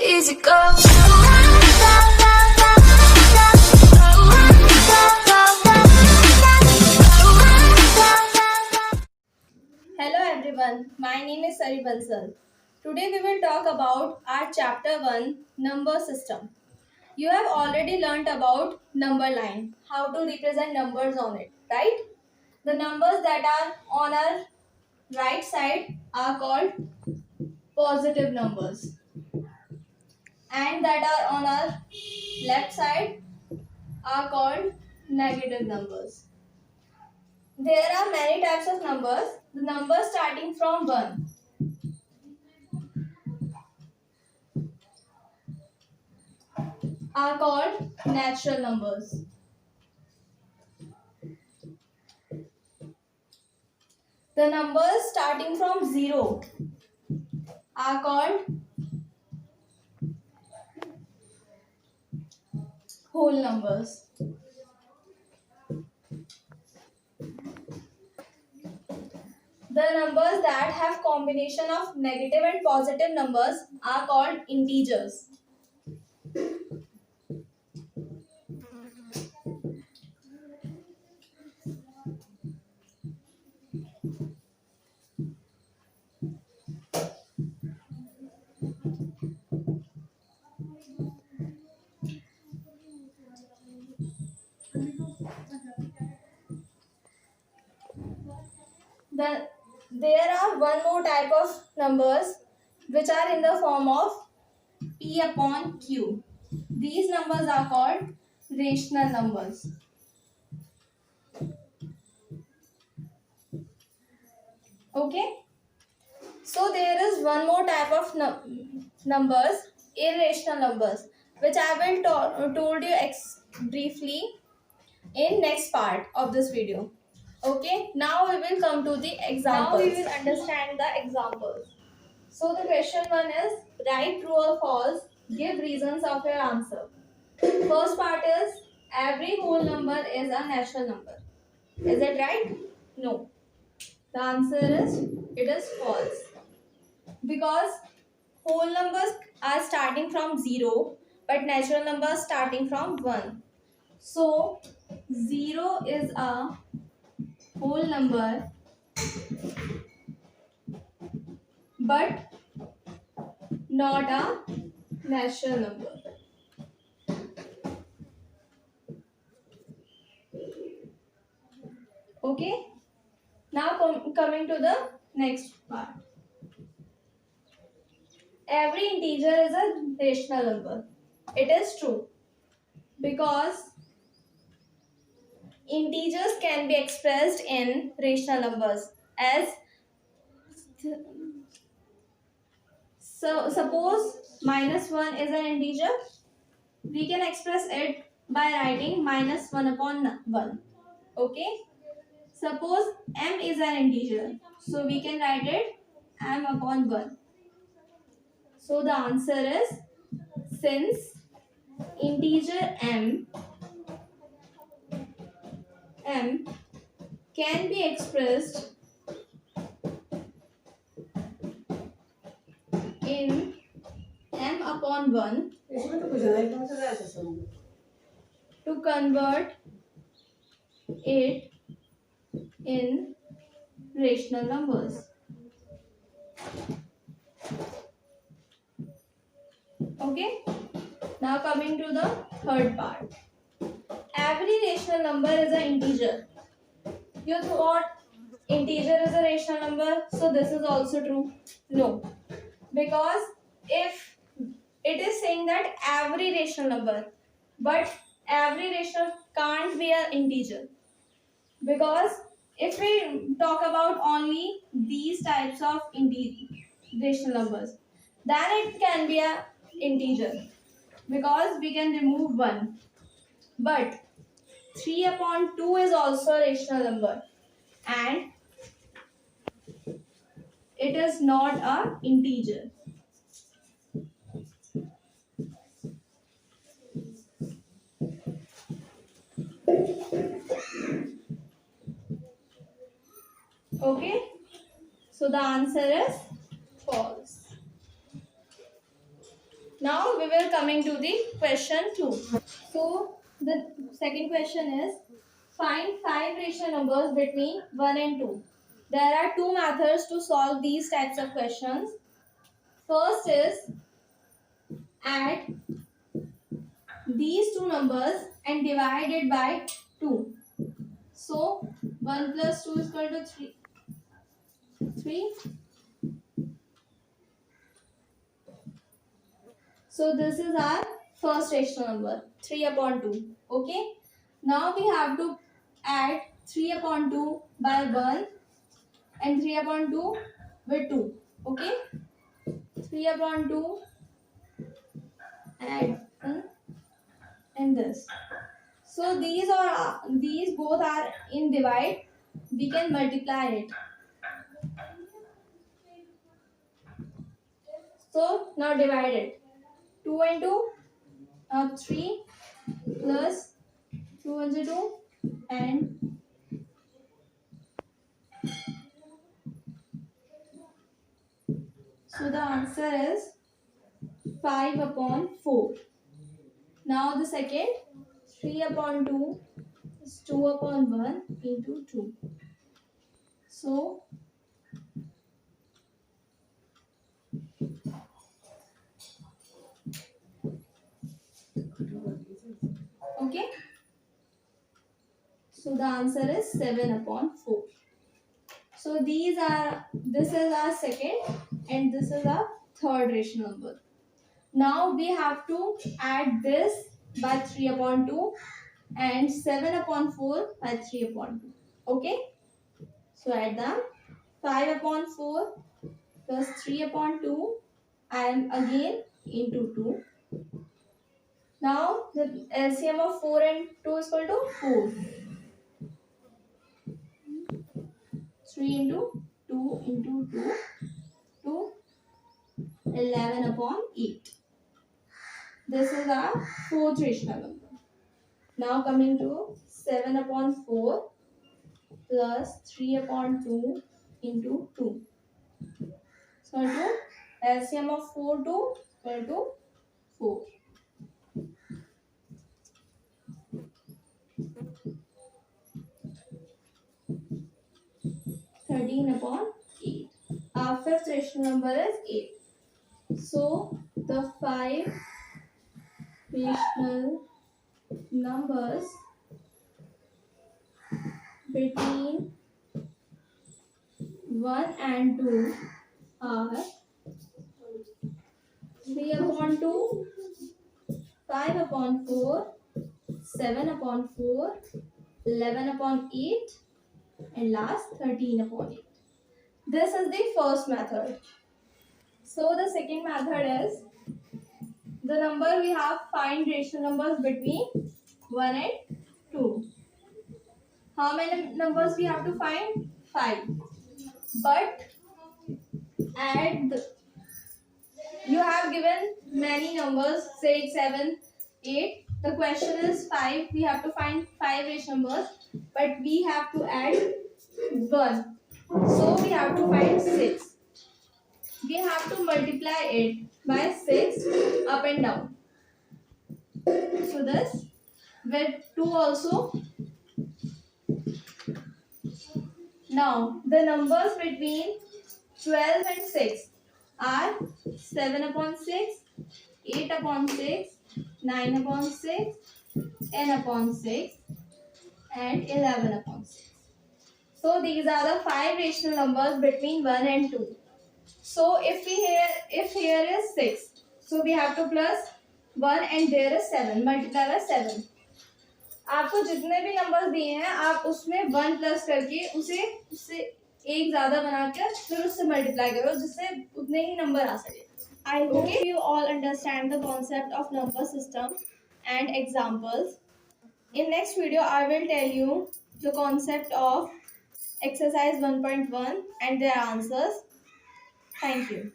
easy go. Hello everyone, my name is Sari Bansal. Today we will talk about our chapter 1 number system. You have already learnt about number line, how to represent numbers on it, right? The numbers that are on our right side are called positive numbers, and that are on our left side are called negative numbers. There are many types of numbers. The numbers starting from 1 are called natural numbers. The numbers starting from 0 are called whole numbers. The numbers that have combination of negative and positive numbers are called integers. There are one more type of numbers which are in the form of P upon Q. These numbers are called rational numbers. Okay. So there is one more type of numbers, irrational numbers, which I will told you briefly in next part of this video. Okay. Now we will come to the examples. Now we will understand the examples. So the question 1 is write true or false. Give reasons of your answer. First part is every whole number is a natural number. Is it right? No. The answer is it is false. Because whole numbers are starting from 0 but natural numbers starting from 1. So 0 is a whole number but not a natural number. Okay. Now coming to the next part. Every integer is a rational number. It is true because integers can be expressed in rational numbers as so suppose -1 is an integer, we can express it by writing -1 upon 1. Okay. Suppose m is an integer, so we can write it m upon 1. So the answer is since integer m can be expressed in m upon 1 to convert it in rational numbers. Okay. Now coming to the third part. Every rational number is an integer. You thought integer is a rational number, so this is also true. No. Because if it is saying that every rational number, but every rational can't be an integer. Because if we talk about only these types of rational numbers, then it can be an integer because we can remove 1. But 3 upon 2 is also a rational number and it is not a integer. Okay. So the answer is false. Now we will coming to the question 2. So the second question is, find 5 rational numbers between 1 and 2. There are 2 methods to solve these types of questions. First is add these 2 numbers and divide it by 2. So 1 plus 2 is equal to 3. So this is our first rational number, 3 upon 2. Okay. Now we have to add 3 upon 2 by 1 and 3 upon 2 with 2. Okay. 3 upon 2 add 1 and this. So these both are in divide. We can multiply it. So now divide it. 2 and 2, 3 plus 2 and 2 and so the answer is 5 upon 4. Now the second, 3 upon 2 is 2 upon 1 into 2. So okay. So the answer is 7 upon 4. So this is our second and this is our third rational number. Now we have to add this by 3 upon 2 and 7 upon 4 by 3 upon 2. Okay. So add them. 5 upon 4 plus 3 upon 2 and again into 2. Now the LCM of 4 and 2 is equal to 4. 3 into 2 into 2 to 11 upon 8. This is our fourth rational number. Now coming to 7 upon 4 plus 3 upon 2 into 2. So to LCM of 4 to 4. 13 upon 8. Our fifth rational number is 8. So the 5 rational numbers between 1 and 2 are 3 upon 2, 5 upon 4, 7 upon 4, 11 upon 8 and last 13 upon 8. This is the first method. So the second method is the number we have, find rational numbers between 1 and 2. How many numbers we have to find? 5. But you have given many numbers, 6, 7, 8. The question is 5. We have to find 5 rational numbers, but we have to add 1. So we have to find 6. We have to multiply it by 6 up and down. So this with 2 also. Now the numbers between 12 and 6 are 7 upon 6, 8 upon 6, 9 upon 6, 10 upon 6 and 11 upon 6. So these are the 5 rational numbers between 1 and 2. So if here is 6, so we have to plus 1 and there is 7, multiply by 7. आपको जितने भी numbers दिए हैं आप उसमें 1 plus करके उसे एक ज़्यादा बनाकर फिर उससे मल्टीप्लाई करो जिससे उतने ही नंबर आ सके. I hope you all understand the concept of number system and examples. In next video, I will tell you the concept of exercise 1.1 and their answers. Thank you.